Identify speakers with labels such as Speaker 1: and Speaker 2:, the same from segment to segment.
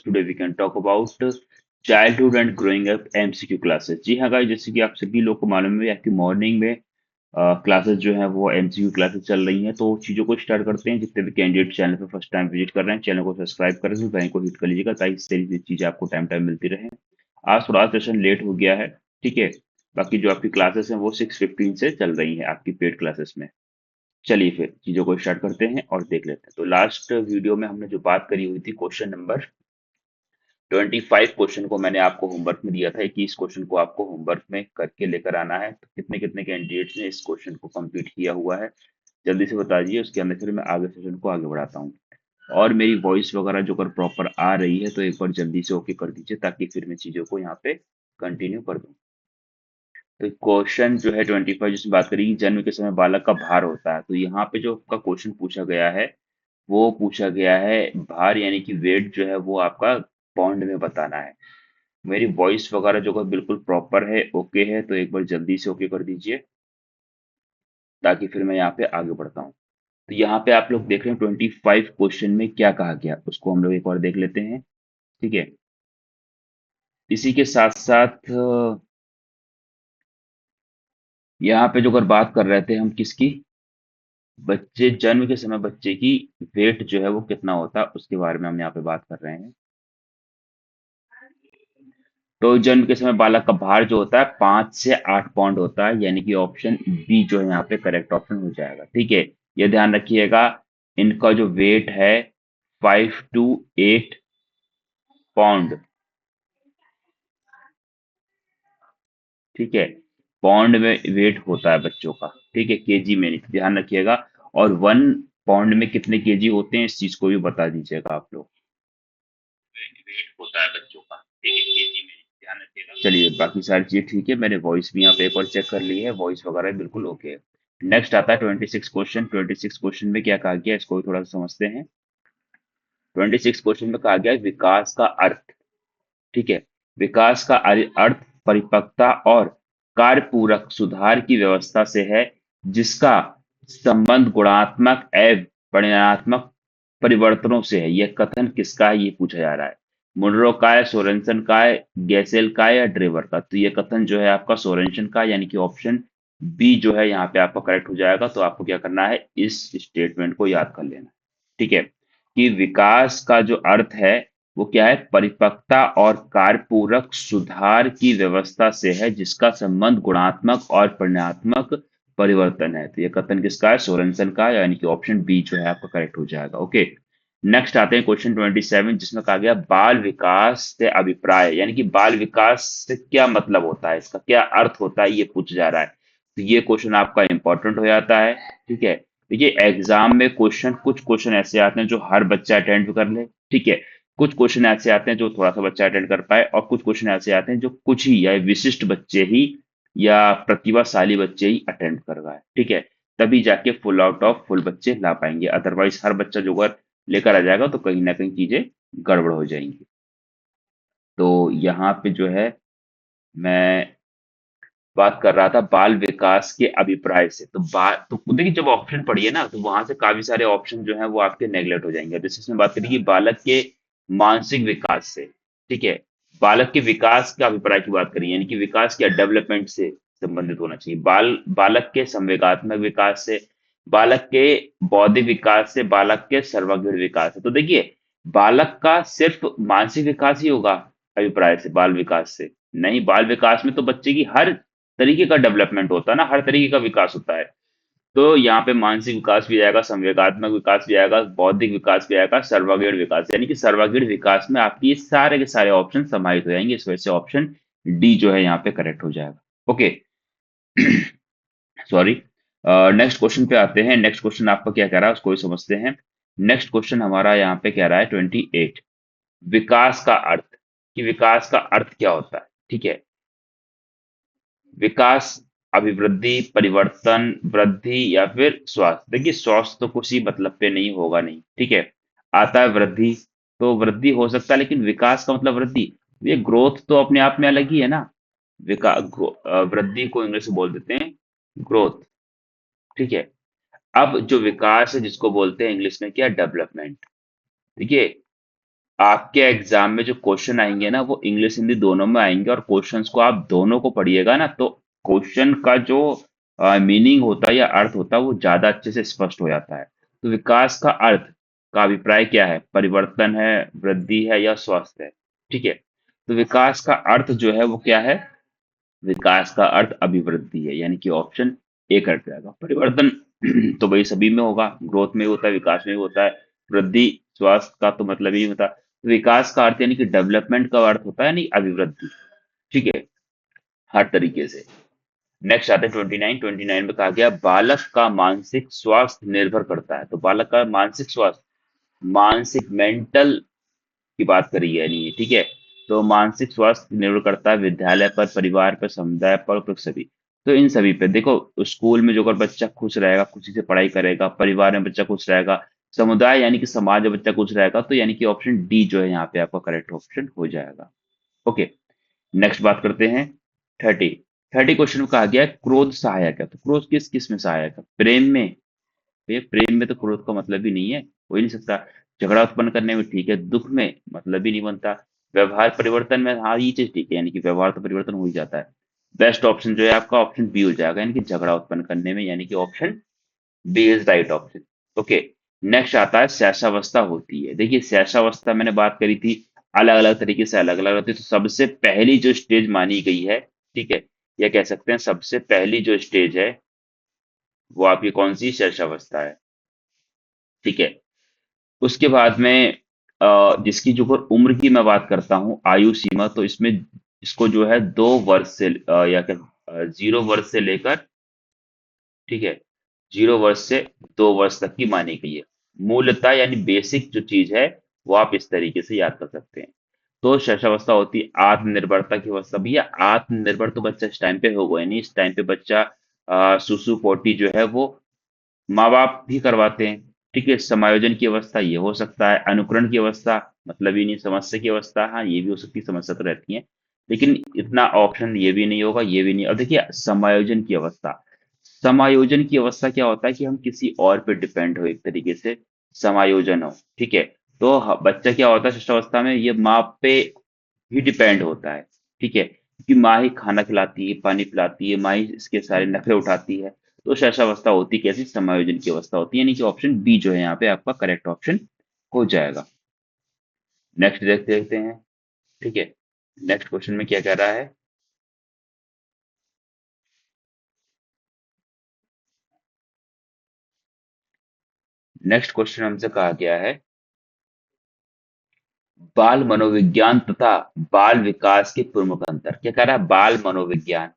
Speaker 1: Today we can talk about childhood and growing up MCQ classes. जी हाँ guys, जैसे कि आप सभी लोग को मालूम है आपकी मॉर्निंग में क्लासेस जो है वो एमसीक्यू क्लासेस चल रही हैं। तो चीज़ों को स्टार्ट करते हैं। जितने भी कैंडिडेट चैनल पर फर्स्ट टाइम विजिट कर रहे हैं, चैनल को सब्सक्राइब कर दीजिए, बेल को हिट कर लीजिएगा ताकि इस तरीके की चीज़ें आपको टाइम टाइम मिलती रहे। आज थोड़ा सेशन लेट हो गया है, ठीक है। बाकी जो आपकी क्लासेस हैं वो 6:15 से चल रही हैं आपकी पेड क्लासेस में। चलिए फिर चीजों को स्टार्ट करते हैं और देख लेते हैं। तो लास्ट वीडियो में हमने जो बात करी हुई थी क्वेश्चन नंबर 25 क्वेश्चन को मैंने आपको होमवर्क में दिया था कि इस क्वेश्चन को आपको होमवर्क में करके लेकर आना है। तो कितने कितने कैंडिडेट्स ने इस क्वेश्चन को कंप्लीट किया हुआ है जल्दी से बता दीजिए, उसके अंदर फिर मैं आगे सेशन को आगे बढ़ाता हूँ। और मेरी वॉइस वगैरह जो कर प्रॉपर आ रही है तो एक बार जल्दी से ओके कर दीजिए ताकि फिर मैं चीजों को यहाँ पे कंटिन्यू कर दूँ। तो क्वेश्चन जो है 25 जिसमें बात करेगी जन्म के समय बालक का भार होता है। तो यहाँ पे जो आपका क्वेश्चन पूछा गया है वो पूछा गया है भार यानी कि वेट जो है वो आपका पाउंड में बताना है। मेरी वॉइस वगैरह जो है बिल्कुल प्रॉपर है, ओके है, तो एक बार जल्दी से ओके कर दीजिए ताकि फिर मैं यहाँ पे आगे बढ़ता हूँ। तो यहाँ पे आप लोग देख रहे हैं 25 क्वेश्चन में क्या कहा गया उसको हम लोग एक बार देख लेते हैं, ठीक है। इसी के साथ साथ यहाँ पे जो अगर बात कर रहे थे हम किसकी, बच्चे जन्म के समय बच्चे की वेट जो है वो कितना होता है उसके बारे में हम यहाँ पे बात कर रहे हैं। तो जन्म के समय बालक का भार जो होता है 5 से 8 पाउंड होता है, यानी कि ऑप्शन बी जो है यहाँ पे करेक्ट ऑप्शन हो जाएगा, ठीक है। ये ध्यान रखिएगा, इनका जो वेट है 5 to 8 पाउंड, ठीक है। पाउंड में वेट होता है बच्चों का, ठीक है, केजी में नहीं, तो ध्यान रखिएगा। और 1 पाउंड में कितने केजी होते हैं इस चीज को भी बता दीजिएगा आप लोग। वेट होता है बच्चों का, ठीक है, केजी में, ध्यान रखिएगा। चलिए बाकी सारी चीजें ठीक है, मैंने वॉइस भी यहाँ पे एक बार चेक कर ली है, वॉइस वगैरह बिल्कुल ओके है। नेक्स्ट आता है 26 क्वेश्चन। 26 क्वेश्चन में क्या कहा गया इसको भी थोड़ा सा समझते हैं। 26 क्वेश्चन में कहा गया है विकास का अर्थ, ठीक है। विकास का अर्थ परिपक्वता और कार्यपूरक सुधार की व्यवस्था से है जिसका संबंध गुणात्मक एवं परिमाणात्मक परिवर्तनों से है। यह कथन किसका है ये पूछा जा रहा है। मुनरो का है, सोरेनसन का है, गैसेल का है या ड्रेवर का। तो ये कथन जो है आपका सोरेनसन का, यानी कि ऑप्शन बी जो है यहाँ पे आपका करेक्ट हो जाएगा। तो आपको क्या करना है, इस स्टेटमेंट को याद कर लेना, ठीक है, कि विकास का जो अर्थ है वो क्या है, परिपक्वता और कार्यपूरक सुधार की व्यवस्था से है जिसका संबंध गुणात्मक और परिमाणात्मक परिवर्तन है। तो ये कथन किसका है, सोरेनसन का, यानी कि ऑप्शन बी जो है आपका करेक्ट हो जाएगा। ओके, नेक्स्ट आते हैं क्वेश्चन 27 जिसमें कहा गया बाल विकास से अभिप्राय, यानी कि बाल विकास से क्या मतलब होता है, इसका क्या अर्थ होता है ये पूछा जा रहा है। तो ये क्वेश्चन आपका इंपॉर्टेंट हो जाता है, ठीक है। देखिए एग्जाम में क्वेश्चन, कुछ क्वेश्चन ऐसे आते हैं जो हर बच्चा अटेंड कर ले, ठीक है। कुछ क्वेश्चन ऐसे आते हैं जो थोड़ा सा बच्चा अटेंड कर पाए, और कुछ क्वेश्चन ऐसे आते हैं जो कुछ ही या विशिष्ट बच्चे ही या प्रतिभाशाली बच्चे ही अटेंड कर पाए, ठीक है। तभी जाके फुल आउट ऑफ फुल बच्चे ला पाएंगे, अदरवाइज हर बच्चा जो अगर लेकर आ जाएगा तो कहीं ना कहीं चीजें गड़बड़ हो जाएंगी। तो यहाँ पे जो है मैं बात कर रहा था बाल विकास के अभिप्राय से। तो बात तो देखिए जब ऑप्शन पढ़िए ना तो वहां से काफी सारे ऑप्शन जो है वो आपके नेगलेक्ट हो जाएंगे। जैसे इसमें बात करेंगे बालक के मानसिक विकास से, ठीक है। बालक के विकास के अभिप्राय की बात करिए, यानी कि विकास के डेवलपमेंट से संबंधित होना चाहिए। बालक के संवेगात्मक विकास से, बालक के बौद्धिक विकास से, बालक के सर्वांगीण विकास से। तो देखिए बालक का सिर्फ मानसिक विकास ही होगा अभिप्राय से, बाल विकास से नहीं। बाल विकास में तो बच्चे की हर तरीके का डेवलपमेंट होता है ना, हर तरीके का विकास होता है। तो यहाँ पे मानसिक विकास भी आएगा, संवेगात्मक विकास भी आएगा, बौद्धिक विकास भी आएगा, सर्वांगीण विकास, यानी कि सर्वांगीण विकास में आपकी ये सारे के सारे ऑप्शन समाहित हो जाएंगे। इस वजह से ऑप्शन डी जो है यहाँ पे करेक्ट हो जाएगा। Okay, sorry. नेक्स्ट क्वेश्चन पे आते हैं। नेक्स्ट क्वेश्चन आपका क्या कह रहा है उसको भी समझते हैं। नेक्स्ट क्वेश्चन हमारा यहाँ पे कह रहा है 28, विकास का अर्थ, कि विकास का अर्थ क्या होता है, ठीक है। विकास, अभिवृद्धि, परिवर्तन, वृद्धि या फिर स्वास्थ्य। देखिए स्वास्थ्य तो कुछ ही मतलब पे नहीं होगा, नहीं, ठीक है। आता है वृद्धि, तो वृद्धि हो सकता है, लेकिन विकास का मतलब वृद्धि, ये ग्रोथ तो अपने आप में अलग ही है ना। वृद्धि को इंग्लिश में बोल देते हैं ग्रोथ, ठीक है। अब जो विकास है जिसको बोलते हैं इंग्लिश में क्या, डेवलपमेंट, ठीक है। आपके एग्जाम में जो क्वेश्चन आएंगे ना वो इंग्लिश हिंदी दोनों में आएंगे, और क्वेश्चंस को आप दोनों को पढ़िएगा ना तो क्वेश्चन का जो मीनिंग होता है या अर्थ होता है वो ज्यादा अच्छे से स्पष्ट हो जाता है। तो विकास का अर्थ का अभिप्राय क्या है? परिवर्तन है, वृद्धि है, या स्वास्थ्य है? ठीक है। तो विकास का अर्थ जो है वो क्या है? विकास का अर्थ अभिवृद्धि है, यानी कि ऑप्शन ए कट जाएगा। परिवर्तन तो भाई सभी में होगा, ग्रोथ में होता है, विकास में भी होता है। वृद्धि, स्वास्थ्य का तो मतलब ही नहीं होता। तो विकास का अर्थ यानी कि डेवलपमेंट का अर्थ होता है यानी अभिवृद्धि। ठीक है, हर तरीके से। नेक्स्ट आते हैं 29। 29 में कहा गया बालक का मानसिक स्वास्थ्य निर्भर करता है। तो बालक का मानसिक स्वास्थ्य, मानसिक मेंटल की बात करी है नहीं, ठीक है। तो मानसिक स्वास्थ्य निर्भर करता है विद्यालय पर, परिवार पर, समुदाय पर सभी। तो इन सभी पे देखो, स्कूल में जो अगर बच्चा खुश रहेगा, खुशी से पढ़ाई करेगा, परिवार में बच्चा खुश रहेगा, समुदाय यानी कि समाज में बच्चा खुश रहेगा, तो यानी कि ऑप्शन डी जो है यहाँ पे आपका करेक्ट ऑप्शन हो जाएगा। ओके, नेक्स्ट बात करते हैं 30। 30 क्वेश्चन में कहा गया है क्रोध सहायक है। तो क्रोध किस किस में सहायक है? प्रेम में? ये प्रेम में तो क्रोध का मतलब ही नहीं है, हो ही नहीं सकता। झगड़ा उत्पन्न करने में ठीक है, दुख में मतलब ही नहीं बनता। व्यवहार परिवर्तन में हाँ ये चीज ठीक है, यानी कि व्यवहार तो परिवर्तन हो ही जाता है। बेस्ट ऑप्शन जो है आपका ऑप्शन बी हो जाएगा, यानी कि झगड़ा उत्पन्न करने में, यानी कि option B is right option. Okay, next आता है शैशवावस्था होती है। देखिए शैशवावस्था मैंने बात करी थी, अलग अलग तरीके से अलग अलग होती है। तो सबसे पहली जो स्टेज मानी गई है, ठीक है, या कह सकते हैं सबसे पहली जो स्टेज है वो आपकी कौन सी शैशवावस्था है। ठीक है, उसके बाद में जिसकी जो अगर उम्र की मैं बात करता हूँ, आयु सीमा, तो इसमें इसको जो है 2 वर्ष से या क्या 0 वर्ष से लेकर, ठीक है, 0 वर्ष से 2 वर्ष तक की मानी गई है। मूलतः यानी बेसिक जो चीज है वो आप इस तरीके से याद कर सकते हैं। तो शैशवावस्था होती है आत्मनिर्भरता की अवस्था। भैया आत्मनिर्भर तो बच्चा इस टाइम पे होगा ही नहीं। इस टाइम पे बच्चा सुसु पोटी जो है वो माँ बाप भी करवाते हैं। ठीक है, समायोजन की अवस्था ये हो सकता है, अनुकरण की अवस्था मतलब ही नहीं, समस्या की अवस्था हाँ ये भी हो सकती है, समस्या तो रहती है, लेकिन इतना ऑप्शन ये भी नहीं होगा, ये भी नहीं। और देखिए समायोजन की अवस्था, समायोजन की अवस्था क्या होता है कि हम किसी और पे डिपेंड हो, एक तरीके से समायोजन हो। ठीक है, तो बच्चा क्या होता है शिष्टावस्था में, ये माँ पे ही डिपेंड होता है। ठीक है, क्योंकि माँ ही खाना खिलाती है, पानी पिलाती है, माँ ही इसके सारे नखरे उठाती है। तो शैशवावस्था होती कैसी? समायोजन की अवस्था होती है, यानी कि ऑप्शन बी जो है यहाँ पे आपका करेक्ट ऑप्शन हो जाएगा। नेक्स्ट देखते देखते हैं। ठीक है, नेक्स्ट क्वेश्चन में क्या कह रहा है? नेक्स्ट क्वेश्चन हमसे कहा गया है बाल मनोविज्ञान तथा बाल विकास के प्रमुख अंतर। क्या कह रहा है? बाल मनोविज्ञान,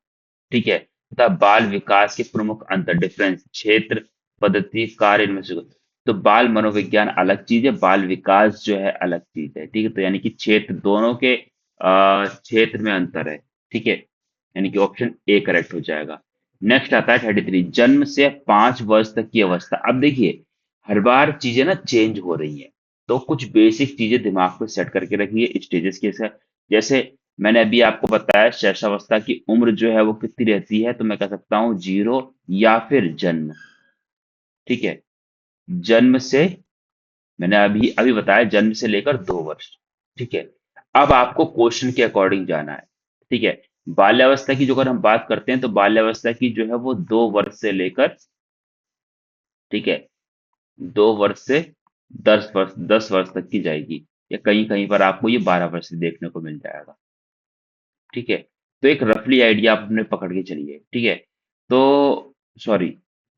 Speaker 1: ठीक है, तथा बाल विकास के प्रमुख अंतर, डिफरेंस, क्षेत्र, पद्धति, कार्य, इनमें से कुछ। तो बाल मनोविज्ञान अलग चीज है, बाल विकास जो है अलग चीज है। ठीक है, तो यानी कि क्षेत्र, दोनों के क्षेत्र में अंतर है। ठीक है, यानी कि ऑप्शन ए करेक्ट हो जाएगा। नेक्स्ट आता है 33, जन्म से 5 वर्ष तक की अवस्था। अब देखिए हर बार चीजें ना चेंज हो रही हैं, तो कुछ बेसिक चीजें दिमाग में सेट करके रखिए स्टेजेस के साथ। जैसे मैंने अभी आपको बताया शैशवावस्था की उम्र जो है वो कितनी रहती है, तो मैं कह सकता हूँ 0 या फिर जन्म। ठीक है, जन्म से, मैंने अभी अभी बताया जन्म से लेकर 2 वर्ष। ठीक है, अब आपको क्वेश्चन के अकॉर्डिंग जाना है। ठीक है, बाल्यावस्था की जो अगर हम बात करते हैं तो बाल्यावस्था की जो है वो 2 वर्ष से लेकर, ठीक है, 2 वर्ष से 10 वर्ष, 10 वर्ष तक की जाएगी, या कहीं कहीं पर आपको ये 12 वर्ष देखने को मिल जाएगा। ठीक है, तो एक रफली आइडिया आप अपने पकड़ के चलिए। ठीक है, तो सॉरी,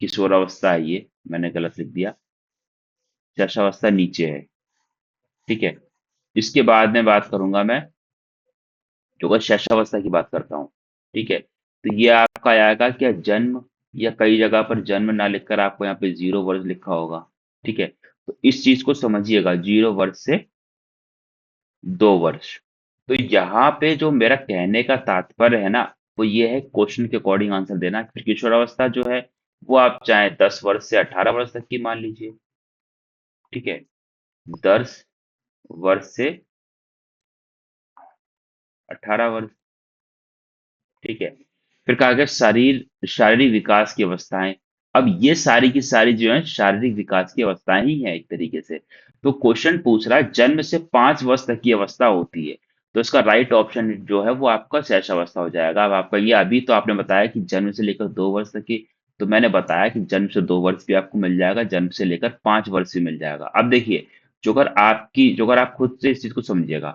Speaker 1: किशोरावस्था है ये, मैंने गलत लिख दिया, शैशवावस्था नीचे है। ठीक है, इसके बाद में बात करूंगा मैं जो अगर शैशवावस्था की बात करता हूँ। ठीक है, तो ये आपका आएगा क्या, जन्म, या कई जगह पर जन्म ना लिखकर आपको यहाँ पे 0 वर्ष लिखा होगा। ठीक है, तो इस चीज को समझिएगा, 0 वर्ष से 2 वर्ष। तो यहाँ पे जो मेरा कहने का तात्पर्य है ना, वो ये है क्वेश्चन के अकॉर्डिंग आंसर देना। फिर किशोरावस्था जो है वो आप चाहे 10 वर्ष से 18 वर्ष तक की मान लीजिए। ठीक है, 10 वर्ष से 18 वर्ष। ठीक है, फिर कहा गया शारीरिक विकास की अवस्थाएं। अब ये सारी की सारी जो है शारीरिक विकास की अवस्थाएं ही है एक तरीके से। तो क्वेश्चन पूछ रहा है जन्म से 5 वर्ष तक की अवस्था होती है, तो इसका राइट ऑप्शन जो है वो आपका शैशव अवस्था हो जाएगा। अब आपका ये अभी तो आपने बताया कि जन्म से लेकर 2 वर्ष तक की, तो मैंने बताया कि जन्म से 2 वर्ष भी आपको मिल जाएगा, जन्म से लेकर 5 वर्ष भी मिल जाएगा। अब देखिए, जो अगर आप खुद से इस चीज को समझिएगा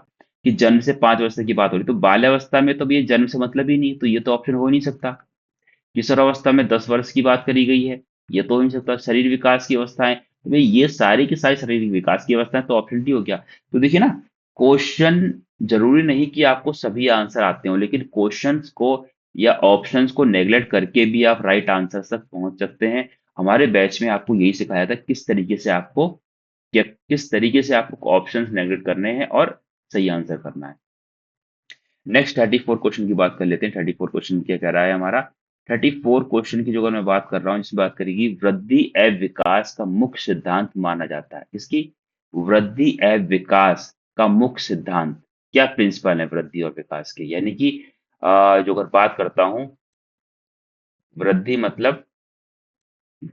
Speaker 1: कि जन्म से 5 वर्ष तक की बात हो रही, तो बाल्यावस्था में तो ये जन्म से मतलब ही नहीं, तो ये तो ऑप्शन हो ही नहीं सकता। किशोरावस्था में 10 वर्ष की बात करी गई है, ये तो हो नहीं सकता। शरीर विकास की अवस्थाएं, तो भाई ये सारी की सारी शारीरिक विकास की अवस्थाएं, तो ऑप्शन डी हो गया। तो देखिए ना, क्वेश्चन जरूरी नहीं कि आपको सभी आंसर आते हो, लेकिन क्वेश्चंस को या ऑप्शंस को नेग्लेक्ट करके भी आप राइट आंसर तक पहुंच सकते हैं। हमारे बैच में आपको यही सिखाया था किस तरीके से आपको ऑप्शंस नेग्लेक्ट करने हैं और सही आंसर करना है। नेक्स्ट 34 क्वेश्चन की बात कर लेते हैं। 34 क्वेश्चन क्या कह रहा है हमारा? 34 क्वेश्चन की जो अगर मैं बात कर रहा हूँ, जिसमें बात करेगी वृद्धि एवं विकास का मुख्य सिद्धांत माना जाता है। इसकी वृद्धि एवं विकास का मुख्य सिद्धांत, क्या प्रिंसिपल है वृद्धि और विकास के, यानी कि जो अगर बात करता हूँ, वृद्धि मतलब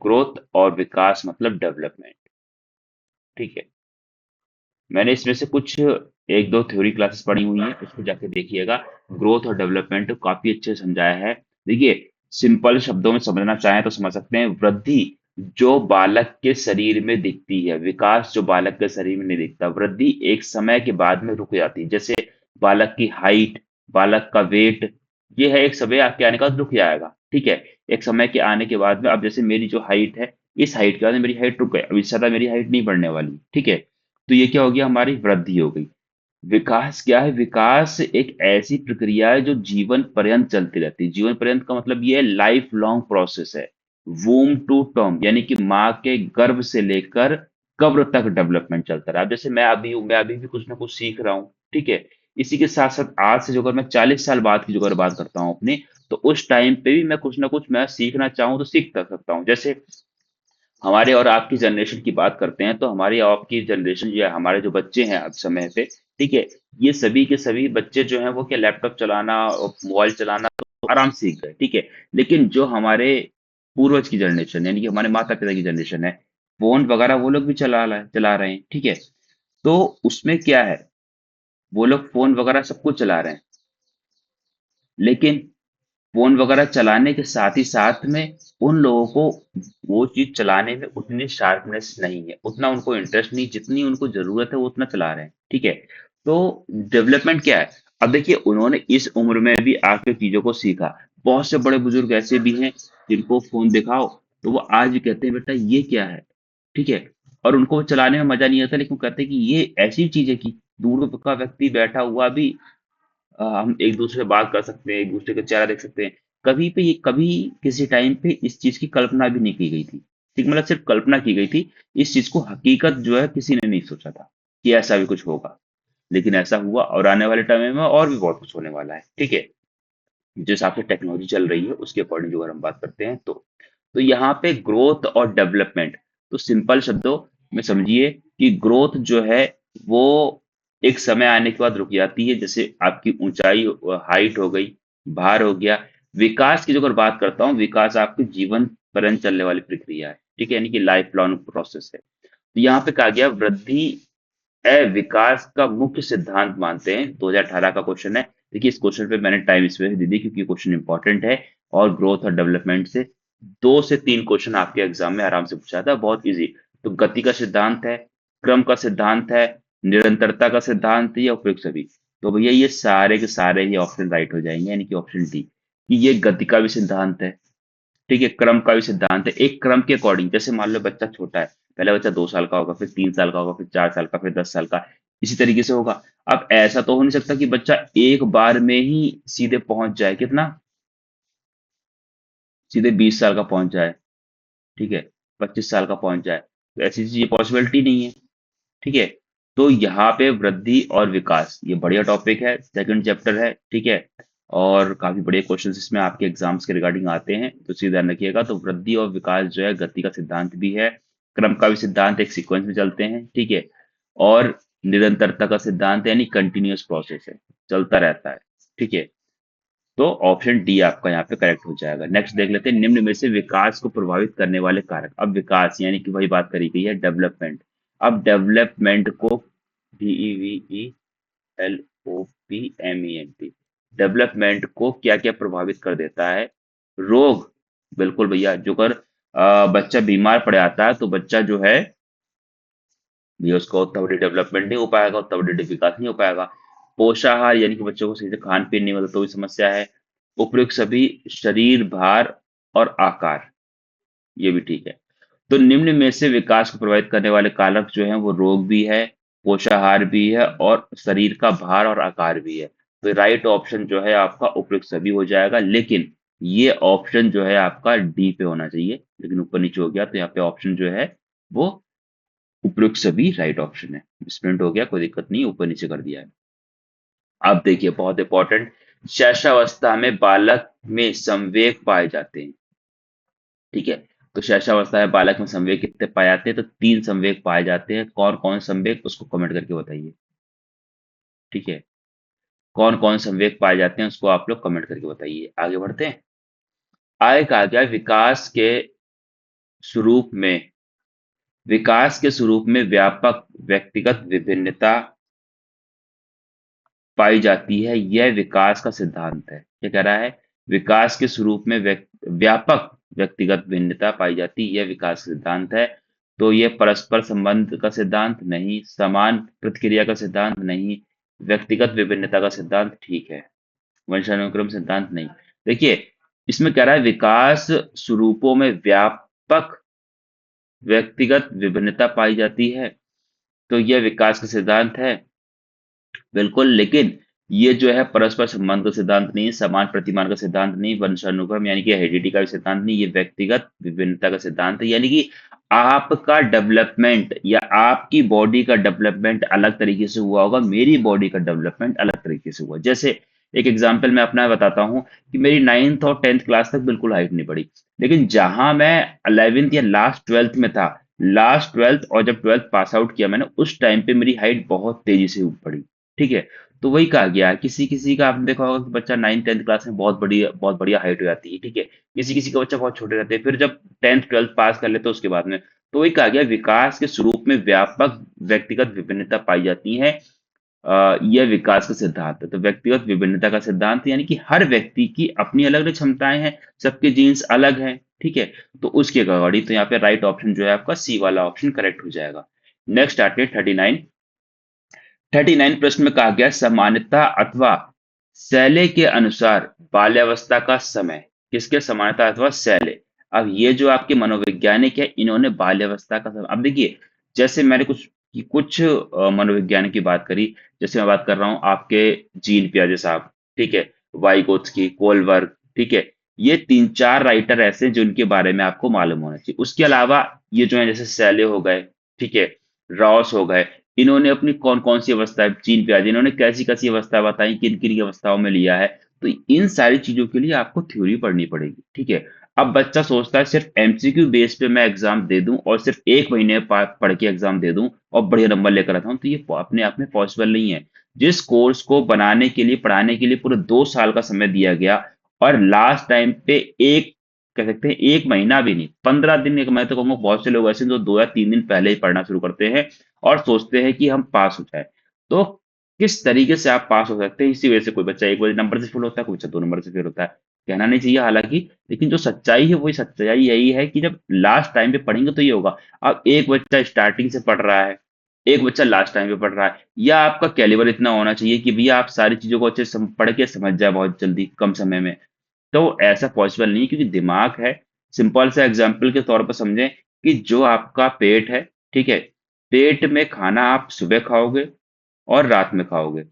Speaker 1: ग्रोथ और विकास मतलब डेवलपमेंट। ठीक है, मैंने इसमें से कुछ एक दो थ्योरी क्लासेस पढ़ी हुई हैं, उसको जाके देखिएगा। ग्रोथ और डेवलपमेंट काफी अच्छे से समझाया है। देखिए, सिंपल शब्दों में समझना चाहें तो समझ सकते हैं, वृद्धि जो बालक के शरीर में दिखती है, विकास जो बालक के शरीर में नहीं दिखता। वृद्धि एक समय के बाद में रुक जाती है, जैसे बालक की हाइट, बालक का वेट, ये है एक समय के आने के बाद रुक जाएगा। ठीक है, एक समय के आने के बाद में, अब जैसे मेरी जो हाइट है, इस हाइट के बाद में मेरी हाइट रुक गई, अब इससे ज्यादा मेरी हाइट नहीं बढ़ने वाली। ठीक है, तो ये क्या हो गया, हमारी वृद्धि हो गई। विकास क्या है? विकास एक ऐसी प्रक्रिया है जो जीवन पर्यंत चलती रहती है। जीवन पर्यंत का मतलब ये लाइफ लॉन्ग प्रोसेस है। वूम टू टर्म, यानी कि माँ के गर्भ से लेकर कब्र तक डेवलपमेंट चलता रहा। अब जैसे मैं अभी हूँ, मैं अभी भी कुछ ना कुछ सीख रहा हूँ। ठीक है, इसी के साथ साथ आज से जो अगर मैं 40 साल बाद की जो अगर बात करता हूँ अपनी, तो उस टाइम पे भी मैं कुछ ना कुछ मैं सीखना चाहूँ तो सीख सकता हूँ। जैसे हमारे और आपकी जनरेशन की बात करते हैं, तो हमारी और आपकी जनरेशन जो है, हमारे जो बच्चे हैं अब समय पे, ठीक है, ये सभी के सभी बच्चे जो हैं वो क्या लैपटॉप चलाना और मोबाइल चलाना तो आराम से सीख गए। ठीक है, लेकिन जो हमारे पूर्वज की जनरेशन, यानी कि हमारे माता पिता की जनरेशन है, फोन वगैरह वो लोग भी चला रहे हैं। ठीक है, तो उसमें क्या है, वो लोग फोन वगैरह सब कुछ चला रहे हैं, लेकिन फ़ोन वगैरह चलाने के साथ ही साथ में उन लोगों को वो चीज़ चलाने में उतनी शार्पनेस नहीं है, उतना उनको इंटरेस्ट नहीं, जितनी उनको ज़रूरत है वो उतना चला रहे हैं। ठीक है? तो डेवलपमेंट क्या है? अब देखिए, उन्होंने इस उम्र में भी आके चीज़ों को सीखा। बहुत से बड़े बुजुर्ग ऐसे भी हैं जिनको फ़ोन दिखाओ तो वो आज भी कहते हैं बेटा ये क्या है? ठीक है? और उनको वो चलाने में मज़ा नहीं आता, लेकिन वो कहते हैं कि ये ऐसी चीज़ है कि दूर का व्यक्ति बैठा हुआ भी हम एक दूसरे से बात कर सकते हैं, एक दूसरे का चेहरा देख सकते हैं। कभी किसी टाइम पे इस चीज की कल्पना भी नहीं की गई थी। ठीक, मतलब सिर्फ कल्पना की गई थी। इस चीज को हकीकत जो है किसी ने नहीं सोचा था कि ऐसा भी कुछ होगा, लेकिन ऐसा हुआ, और आने वाले टाइम में और भी बहुत कुछ होने वाला है। ठीक है, जिस हिसाब से टेक्नोलॉजी चल रही है उसके अकॉर्डिंग अगर हम बात करते हैं तो यहाँ पे ग्रोथ और डेवलपमेंट, तो सिंपल शब्दों में समझिए कि ग्रोथ जो है वो एक समय आने के बाद रुक जाती है, जैसे आपकी ऊंचाई, हाइट हो गई, भार हो गया। विकास की जो अगर बात करता हूँ, विकास आपके जीवन पर्यंत चलने वाली प्रक्रिया है। ठीक है, यानी कि लाइफ लॉन्ग प्रोसेस है। तो यहाँ पे कहा गया वृद्धि विकास का मुख्य सिद्धांत मानते हैं। 2018 का क्वेश्चन है। देखिए, इस क्वेश्चन पे मैंने टाइम स्पेस दे दी क्योंकि क्वेश्चन इंपॉर्टेंट है, और ग्रोथ और डेवलपमेंट से 2 से 3 क्वेश्चन आपके एग्जाम में आराम से पूछा जाता है, बहुत इजी। तो गति का सिद्धांत है, क्रम का सिद्धांत है, निरंतरता का सिद्धांत है, या उपयुक्त सभी। तो भैया ये सारे के सारे ही ऑप्शन राइट हो जाएंगे, यानी कि ऑप्शन डी, कि ये गति का भी सिद्धांत है। ठीक है, क्रम का भी सिद्धांत है। एक क्रम के अकॉर्डिंग, जैसे मान लो बच्चा छोटा है, पहले बच्चा 2 साल का होगा, फिर 3 साल का होगा, फिर 4 साल का, फिर 10 साल का, इसी तरीके से होगा। अब ऐसा तो हो नहीं सकता कि बच्चा एक बार में ही सीधे पहुंच जाए, कितना, सीधे 20 साल का पहुंच जाए। ठीक है, 25 साल का पहुंच जाए, तो ऐसी चीज, ये पॉसिबिलिटी नहीं है। ठीक है, तो यहाँ पे वृद्धि और विकास, ये बढ़िया टॉपिक है, सेकंड चैप्टर है। ठीक है, और काफी बड़े क्वेश्चंस इसमें आपके एग्जाम्स के रिगार्डिंग आते हैं, तो सीधा ध्यान रखिएगा। तो वृद्धि और विकास जो है गति का सिद्धांत भी है, क्रम का भी सिद्धांत, एक सीक्वेंस में चलते हैं। ठीक है, और निरंतरता का सिद्धांत है, यानी कंटिन्यूअस प्रोसेस है, चलता रहता है। ठीक है, तो ऑप्शन डी आपका यहाँ पे करेक्ट हो जाएगा। नेक्स्ट देख लेते हैं, निम्न में से विकास को प्रभावित करने वाले कारक। अब विकास यानी कि वही बात करी गई है, डेवलपमेंट। अब डेवलपमेंट को DEVELOPMENT, डेवलपमेंट को क्या क्या प्रभावित कर देता है? रोग। बिल्कुल भैया, जो अगर बच्चा बीमार पड़ जाता है तो बच्चा जो है भैया उसका उतना बड़ी डेवलपमेंट नहीं हो पाएगा, उतना बड़ी विकास नहीं हो पाएगा। पोषाहार यानी कि बच्चों को सही से खान पीन नहीं मिलता तो भी समस्या है। उपयुक्त सभी, शरीर भार और आकार, ये भी ठीक है। तो निम्न में से विकास को प्रभावित करने वाले कारक जो हैं वो रोग भी है, पोषाहार भी है और शरीर का भार और आकार भी है। तो राइट ऑप्शन जो है आपका उपयुक्त सभी हो जाएगा, लेकिन ये ऑप्शन जो है आपका डी पे होना चाहिए, लेकिन ऊपर नीचे हो गया तो यहाँ पे ऑप्शन जो है वो उपयुक्त सभी राइट ऑप्शन है। मिसप्रिंट हो गया, कोई दिक्कत नहीं, ऊपर नीचे कर दिया है। अब देखिए बहुत इंपॉर्टेंट, शैशवावस्था में बालक में संवेग पाए जाते हैं। ठीक है, तो शैशवावस्था में बालक में संवेग कितने पाए जाते हैं? तो 3 संवेग पाए जाते हैं। कौन कौन संवेग, उसको कमेंट करके बताइए। ठीक है, कौन कौन संवेग पाए जाते हैं उसको आप लोग कमेंट करके बताइए। आगे बढ़ते हैं। आगे कहा गया स्वरूप में विकास के स्वरूप में व्यापक व्यक्तिगत विभिन्नता पाई जाती है, यह विकास का सिद्धांत है। क्या कह रहा है? विकास के स्वरूप में व्यापक व्यक्तिगत भिन्नता पाई जाती है, यह विकास का सिद्धांत है। तो यह परस्पर संबंध का सिद्धांत नहीं, समान प्रतिक्रिया का सिद्धांत नहीं, व्यक्तिगत विभिन्नता का सिद्धांत ठीक है, वंशानुक्रम सिद्धांत नहीं। देखिए, इसमें कह रहा है विकास स्वरूपों में व्यापक व्यक्तिगत विभिन्नता पाई जाती है, तो यह विकास का सिद्धांत है। बिल्कुल, लेकिन ये जो है परस्पर संबंध का सिद्धांत नहीं, समान प्रतिमान का सिद्धांत नहीं, वंशानुक्रम यानी कि हेरिडिटी का भी सिद्धांत नहीं, ये व्यक्तिगत विभिन्नता का सिद्धांत है। यानी कि आपका डेवलपमेंट या आपकी बॉडी का डेवलपमेंट अलग तरीके से हुआ होगा, मेरी बॉडी का डेवलपमेंट अलग तरीके से हुआ। जैसे एक एग्जाम्पल मैं अपना बताता हूँ कि मेरी 9th और 10th क्लास तक बिल्कुल हाइट नहीं बढ़ी, लेकिन जहां मैं 11th या लास्ट 12th में था, लास्ट 12th और जब 12th पास आउट किया मैंने, उस टाइम पे मेरी हाइट बहुत तेजी से बढ़ी। ठीक है, तो वही कहा गया है, किसी किसी का आपने देखा होगा कि बच्चा 9th 10th क्लास में बहुत बढ़िया हाइट हो जाती है। ठीक है, किसी किसी का बच्चा बहुत छोटे रहते हैं, फिर जब 10th 12th पास कर लेते हैं उसके बाद में, तो वही कहा गया विकास के स्वरूप में व्यापक व्यक्तिगत विभिन्नता पाई जाती है। यह विकास का सिद्धांत है। तो व्यक्तिगत विभिन्नता का सिद्धांत यानी कि हर व्यक्ति की अपनी अलग अलग क्षमताएं हैं, सबके जीन्स अलग हैं। ठीक है, तो उसके अकॉर्डिंग तो यहाँ पे राइट ऑप्शन जो है आपका सी वाला ऑप्शन करेक्ट हो जाएगा। नेक्स्ट आते हैं 39 प्रश्न में कहा गया समानता अथवा शैले के अनुसार बाल्यावस्था का समय। किसके समानता अथवा शैले? अब ये जो आपके मनोवैज्ञानिक है, इन्होंने बाल्यावस्था का समय, अब देखिए जैसे मैंने कुछ मनोवैज्ञानिक की बात करी, जैसे मैं बात कर रहा हूँ आपके जीन पियाजे साहब, ठीक है, वाइगोत्स्की, कोलबर्ग, ठीक है, ये 3 4 राइटर ऐसे हैं जिनके बारे में आपको मालूम होना चाहिए। उसके अलावा ये जो है जैसे शैले हो गए, ठीक है, रॉस हो गए, इन्होंने अपनी कौन कौन सी अवस्थाएं, चीन प्याजे, इन्होंने कैसी कैसी अवस्था बताई, किन किन की अवस्थाओं में लिया है। तो इन सारी चीजों के लिए आपको थ्योरी पढ़नी पड़ेगी। ठीक है, अब बच्चा सोचता है सिर्फ एमसीक्यू बेस पे मैं एग्जाम दे दूं और सिर्फ 1 महीने पढ़ के एग्जाम दे दूं और बढ़िया नंबर लेकर आता हूं, तो ये अपने आप में पॉसिबल नहीं है। जिस कोर्स को बनाने के लिए, पढ़ाने के लिए पूरे 2 साल का समय दिया गया, और लास्ट टाइम पे एक, कह सकते हैं 1 महीना भी नहीं, 15 दिन, एक मैं तो कहूंगा बहुत से लोग ऐसे हैं जो 2 या 3 दिन पहले ही पढ़ना शुरू करते हैं और सोचते हैं कि हम पास हो जाए। तो किस तरीके से आप पास हो सकते हैं, इसी वजह से कोई बच्चा 1 नंबर से फेल होता है, कोई बच्चा 2 नंबर से फेल होता है। कहना नहीं चाहिए हालांकि, लेकिन जो सच्चाई है वही सच्चाई यही है कि जब लास्ट टाइम पे पढ़ेंगे तो ये होगा। अब एक बच्चा स्टार्टिंग से पढ़ रहा है, एक बच्चा लास्ट टाइम पे पढ़ रहा है, या आपका कैलिबर इतना होना चाहिए कि भैया आप सारी चीजों को अच्छे से पढ़ के समझ जाए बहुत जल्दी कम समय में। तो ऐसा पॉसिबल नहीं, क्योंकि दिमाग है। सिंपल सा एग्जांपल के तौर पर समझें कि जो आपका पेट है, ठीक है, पेट में खाना आप सुबह खाओगे और रात में खाओगे,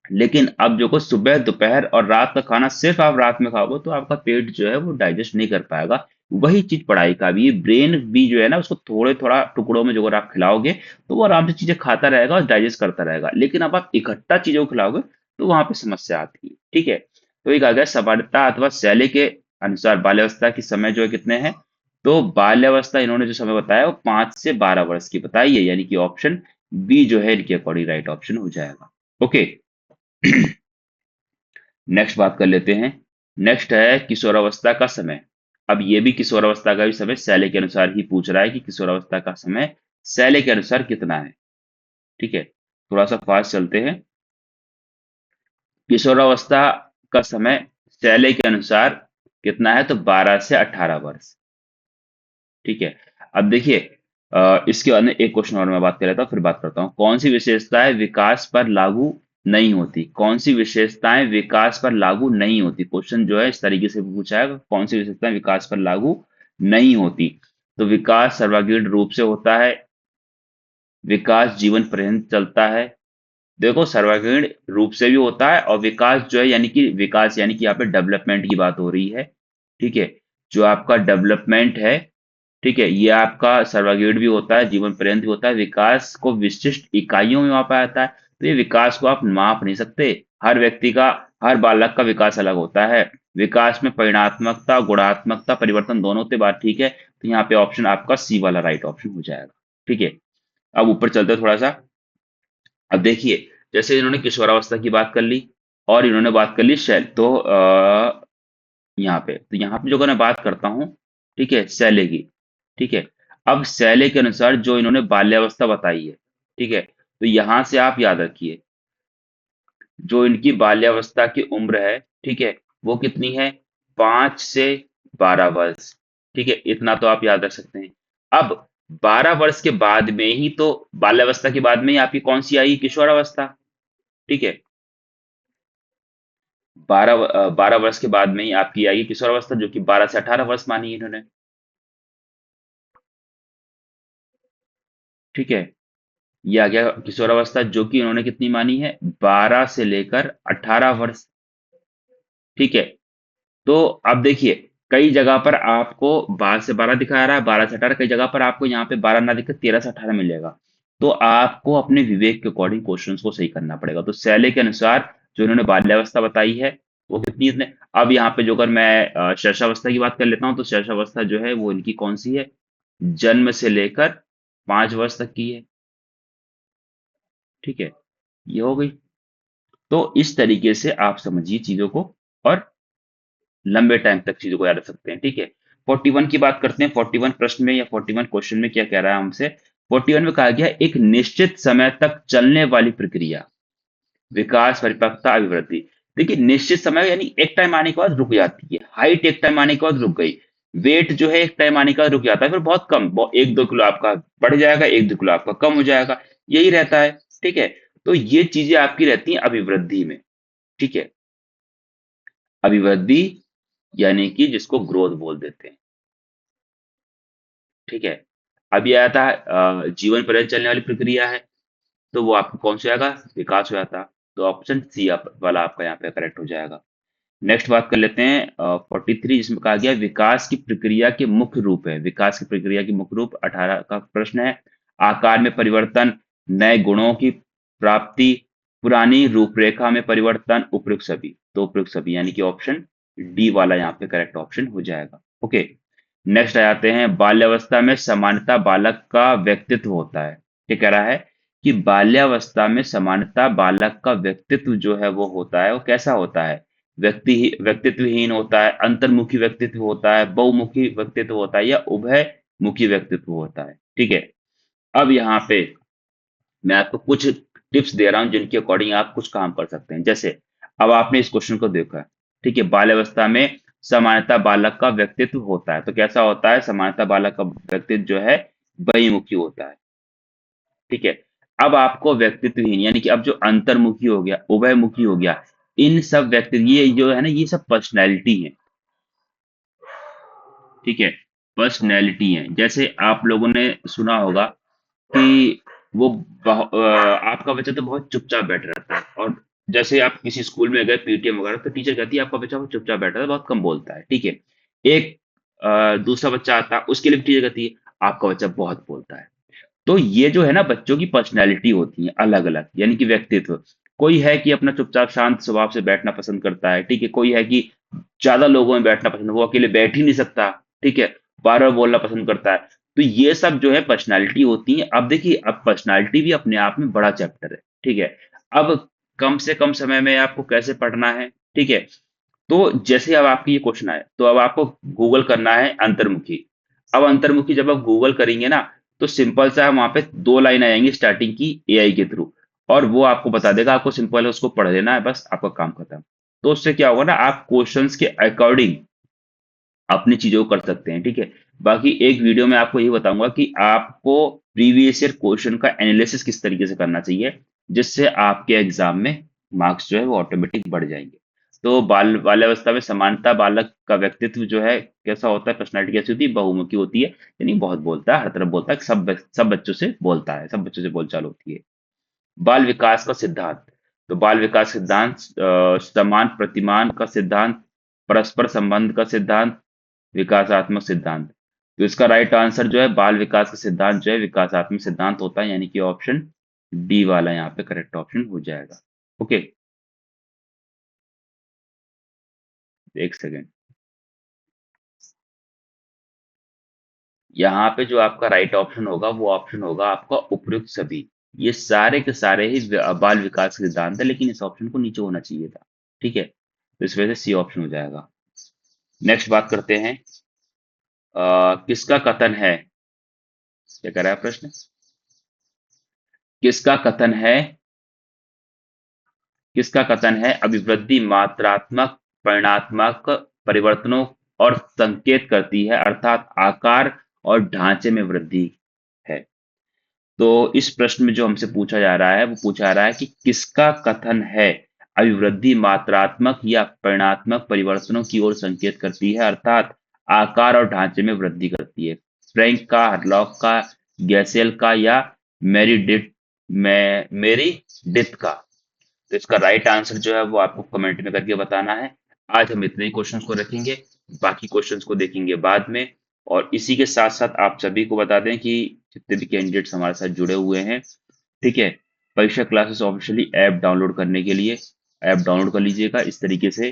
Speaker 1: लेकिन अब जो को सुबह दोपहर और रात का खाना सिर्फ आप रात में खाओगे तो आपका पेट जो है वो डाइजेस्ट नहीं कर पाएगा। वही चीज पढ़ाई का भी, ब्रेन भी जो है ना, उसको थोड़े थोड़ा टुकड़ों में जो अगर आप खिलाओगे तो वो आराम से चीजें खाता रहेगा और डाइजेस्ट करता रहेगा, लेकिन अब आप इकट्ठा चीजों को खिलाओगे तो वहां पे समस्या आती है। ठीक है, तो ये कहा गया समानता अथवा शैली के अनुसार बाल्यावस्था की समय जो है कितने हैं? तो बाल्यावस्था इन्होंने जो समय बताया वो 5 से 12 वर्ष की बताई है, यानी कि ऑप्शन बी जो है इनके अकॉर्डिंग राइट ऑप्शन हो जाएगा। ओके। नेक्स्ट बात कर लेते हैं। नेक्स्ट है किशोरावस्था का समय। अब ये भी किशोरावस्था का भी समय शैली के अनुसार ही पूछ रहा है कि किशोरावस्था का समय शैली के अनुसार कितना है। ठीक है, थोड़ा सा फास्ट चलते हैं। किशोरावस्था का समय शैली के अनुसार कितना है, तो 12 से 18 वर्ष। ठीक है, अब देखिए इसके बाद में एक क्वेश्चन और मैं बात कर लेता हूँ, फिर बात करता हूँ। कौन सी विशेषताएं विकास पर लागू नहीं होती? कौन सी विशेषताएं विकास पर लागू नहीं होती? क्वेश्चन जो है इस तरीके से पूछा है, कौन सी विशेषताएं विकास पर लागू नहीं होती? तो विकास सर्वांगीण रूप से होता है, विकास जीवन पर्यंत चलता है। देखो, सर्वांगीण रूप से भी होता है, और विकास जो है यानी कि विकास यानी कि यहाँ पे डेवलपमेंट की बात हो रही है। ठीक है, जो आपका डेवलपमेंट है, ठीक है, ये आपका सर्वागीण भी होता है, जीवन पर्यंत भी होता है। विकास को विशिष्ट इकाइयों में मापा जाता है, तो ये विकास को आप माप नहीं सकते। हर व्यक्ति का, हर बालक का विकास अलग होता है। विकास में परिणात्मकता, गुणात्मकता, परिवर्तन दोनों होते, बात ठीक है। तो यहाँ पे ऑप्शन आपका सी वाला राइट ऑप्शन हो जाएगा। ठीक है, अब ऊपर चलते हैं थोड़ा सा। अब देखिए, जैसे इन्होंने किशोरावस्था की बात कर ली और इन्होंने बात कर ली शैल, तो यहाँ पे जो अगर मैं बात करता हूँ, ठीक है, शैले की। ठीक है, अब शैले के अनुसार जो इन्होंने बाल्यावस्था बताई है, ठीक है, तो यहां से आप याद रखिए, जो इनकी बाल्यावस्था की उम्र है, ठीक है, वो कितनी है? 5 से 12 वर्ष। ठीक है, इतना तो आप याद रख सकते हैं। अब 12 वर्ष के बाद में ही तो, बाल्यावस्था के बाद में ही आपकी कौन सी आई? किशोरावस्था। ठीक है, 12 वर्ष के बाद में ही आपकी आई किशोरावस्था, जो कि 12 से 18 वर्ष मानी है इन्होंने। ठीक है, ये आ गया किशोरावस्था, जो कि उन्होंने कितनी मानी है? 12 से लेकर 18 वर्ष। ठीक है, तो अब देखिए, कई जगह पर आपको 12 से 12 दिखा रहा है, 12 से 18, कई जगह पर आपको यहाँ पे 12 ना दिखकर 13 से 18 मिलेगा। तो आपको अपने विवेक के अकॉर्डिंग क्वेश्चंस को सही करना पड़ेगा। तो शैली के अनुसार जो इन्होंने बाल्यावस्था बताई है, वो कितनी इसने। अब यहाँ पे जो अगर मैं शैशवावस्था की बात कर लेता हूँ, तो शैशवावस्था जो है वो इनकी कौन सी है? जन्म से लेकर 5 वर्ष तक की है। ठीक है, ये हो गई। तो इस तरीके से आप समझिए चीजों को, और लंबे टाइम तक चीजों को याद रख सकते हैं। ठीक है, 41 की बात करते हैं। 41 प्रश्न में या 41 क्वेश्चन में क्या कह रहा है हमसे? 41 में कहा गया, एक निश्चित समय तक चलने वाली प्रक्रिया, विकास, परिपक्वता, अभिवृद्धि। देखिए, निश्चित समय यानी एक टाइम आने के बाद रुक जाती है। हाइट एक टाइम आने के बाद रुक गई। वेट जो है एक टाइम आने के बाद रुक जाता है, फिर बहुत कम, 1-2 किलो आपका बढ़ जाएगा, 1-2 किलो आपका कम हो जाएगा, यही रहता है। ठीक है, तो ये चीजें आपकी रहती हैं अभिवृद्धि में। ठीक है, अभिवृद्धि यानी कि जिसको ग्रोथ बोल देते हैं। ठीक है, अब ये आता है जीवन पर्यंत चलने वाली प्रक्रिया है, तो वो आपको कौन सा आएगा? विकास हो जाता। तो ऑप्शन सी वाला आपका यहाँ पे करेक्ट हो जाएगा। नेक्स्ट बात कर लेते हैं 43, जिसमें कहा गया विकास की प्रक्रिया के मुख्य रूप है। विकास की प्रक्रिया के मुख्य रूप 18 का प्रश्न है। आकार में परिवर्तन, नए गुणों की प्राप्ति, पुरानी रूपरेखा में परिवर्तन, उपयुक्त सभी। तो उपयुक्त सभी यानी कि ऑप्शन डी वाला यहाँ पे करेक्ट ऑप्शन हो जाएगा। ओके, नेक्स्ट आ जाते हैं, बाल्यावस्था में समानता बालक का व्यक्तित्व होता है। ये कह रहा है कि बाल्यावस्था में समानता बालक का व्यक्तित्व जो है वो होता है, वो कैसा होता है? व्यक्तित्वहीन होता है, अंतर्मुखी व्यक्तित्व होता है, बहुमुखी व्यक्तित्व होता है, या उभयमुखी व्यक्तित्व होता है। ठीक है, अब यहाँ पे मैं आपको कुछ टिप्स दे रहा हूं, जिनके अकॉर्डिंग आप कुछ काम कर सकते हैं। जैसे, अब आपने इस क्वेश्चन को देखा, ठीक है, बाल्यावस्था में समानता बालक का व्यक्तित्व होता है, तो कैसा होता है? समानता बालक का व्यक्तित्व जो है बहुमुखी होता है। ठीक है, अब आपको व्यक्तित्वहीन यानी कि अब जो अंतर्मुखी हो गया, उभयमुखी हो गया, इन सब व्यक्ति, ये जो है ना, ये सब पर्सनैलिटी है। ठीक है, पर्सनैलिटी है। जैसे आप लोगों ने सुना होगा कि वो आपका बच्चा तो बहुत चुपचाप बैठा रहता है, और जैसे आप किसी स्कूल में गए पीटीएम वगैरह, तो टीचर कहती है आपका बच्चा बहुत चुपचाप बैठा है, बहुत कम बोलता है। ठीक है, एक दूसरा बच्चा आता है, उसके लिए भी टीचर कहती है आपका बच्चा बहुत बोलता है। तो ये जो है ना, बच्चों की पर्सनैलिटी होती है अलग अलग, यानी कि व्यक्तित्व। कोई है कि अपना चुपचाप शांत स्वभाव से बैठना पसंद करता है। ठीक है, कोई है कि ज्यादा लोगों में बैठना पसंद, वो अकेले बैठ ही नहीं सकता। ठीक है, बार बार बोलना पसंद करता है। तो ये सब जो है पर्सनैलिटी होती है। अब देखिए, अब पर्सनैलिटी भी अपने आप में बड़ा चैप्टर है। ठीक है, अब कम से कम समय में आपको कैसे पढ़ना है, ठीक है। तो जैसे अब आपकी ये क्वेश्चन आए तो अब आपको गूगल करना है अंतर्मुखी। अब अंतर्मुखी जब आप गूगल करेंगे ना, तो सिंपल सा वहां पे दो लाइन आ जाएंगी स्टार्टिंग की एआई के थ्रू, और वो आपको बता देगा, आपको सिंपल है उसको पढ़ लेना है, बस आपका काम खत्म। तो उससे क्या होगा ना, आप क्वेश्चंस के अकॉर्डिंग अपनी चीजों को कर सकते हैं, ठीक है। बाकी एक वीडियो में आपको ये बताऊंगा कि आपको प्रीवियस ईयर क्वेश्चन का एनालिसिस किस तरीके से करना चाहिए, जिससे आपके एग्जाम में मार्क्स जो है वो ऑटोमेटिक बढ़ जाएंगे। तो बाल्यावस्था में समानता, बालक का व्यक्तित्व जो है कैसा होता है, पर्सनैलिटी कैसी होती है, बहुमुखी होती है, यानी बहुत बोलता है, हर तरफ बोलता है, सब बच्चों से बोलता है, सब बच्चों से बोलचाल होती है। बाल विकास का सिद्धांत, तो बाल विकास सिद्धांत समान प्रतिमान का सिद्धांत, परस्पर संबंध का सिद्धांत, विकासात्मक सिद्धांत। तो इसका राइट आंसर जो है बाल विकास का सिद्धांत जो है विकासात्मक सिद्धांत होता है, यानी कि ऑप्शन डी वाला यहाँ पे करेक्ट ऑप्शन हो जाएगा। ओके, एक सेकेंड। यहाँ पे जो आपका राइट ऑप्शन होगा वो ऑप्शन होगा आपका उपयुक्त सभी। ये सारे के सारे ही बाल विकास के सिद्धांत है, लेकिन इस ऑप्शन को नीचे होना चाहिए था, ठीक है। तो इस वजह से सी ऑप्शन हो जाएगा। नेक्स्ट बात करते हैं, किसका कथन है, क्या कह रहा है प्रश्न, किसका कथन है, किसका कथन है अभिवृद्धि मात्रात्मक परिणात्मक परिवर्तनों और संकेत करती है, अर्थात आकार और ढांचे में वृद्धि है। तो इस प्रश्न में जो हमसे पूछा जा रहा है वो पूछा जा रहा है कि किसका कथन है अभिवृद्धि मात्रात्मक या परिणात्मक परिवर्तनों की ओर संकेत करती है, अर्थात आकार और ढांचे में वृद्धि करती है। फ्रैंक का, हरलॉक का, गैसेल का, या मेरी डिथ का। तो इसका राइट आंसर जो है वो आपको कमेंट में करके बताना है। आज हम इतने ही क्वेश्चंस को रखेंगे, बाकी क्वेश्चंस को देखेंगे बाद में। और इसी के साथ साथ आप सभी को बता दें कि जितने भी कैंडिडेट्स हमारे साथ जुड़े हुए हैं, ठीक है, परीक्षा क्लासेस ऑफिशियली ऐप डाउनलोड करने के लिए ऐप डाउनलोड कर लीजिएगा। इस तरीके से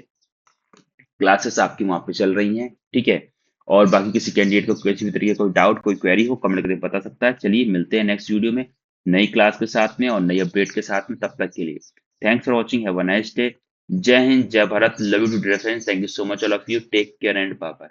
Speaker 1: क्लासेस आपकी वहां पे चल रही हैं, ठीक है। और बाकी किसी कैंडिडेट को किसी भी तरीके का कोई डाउट, कोई क्वेरी हो, कमेंट करके बता सकता है। चलिए मिलते हैं नेक्स्ट वीडियो में नई क्लास के साथ में और नई अपडेट के साथ में। तब तक के लिए thanks for watching, have a nice day. जय हिंद, जय Bharat, love you too dear friends, thank you so much all of you, take care and bye bye.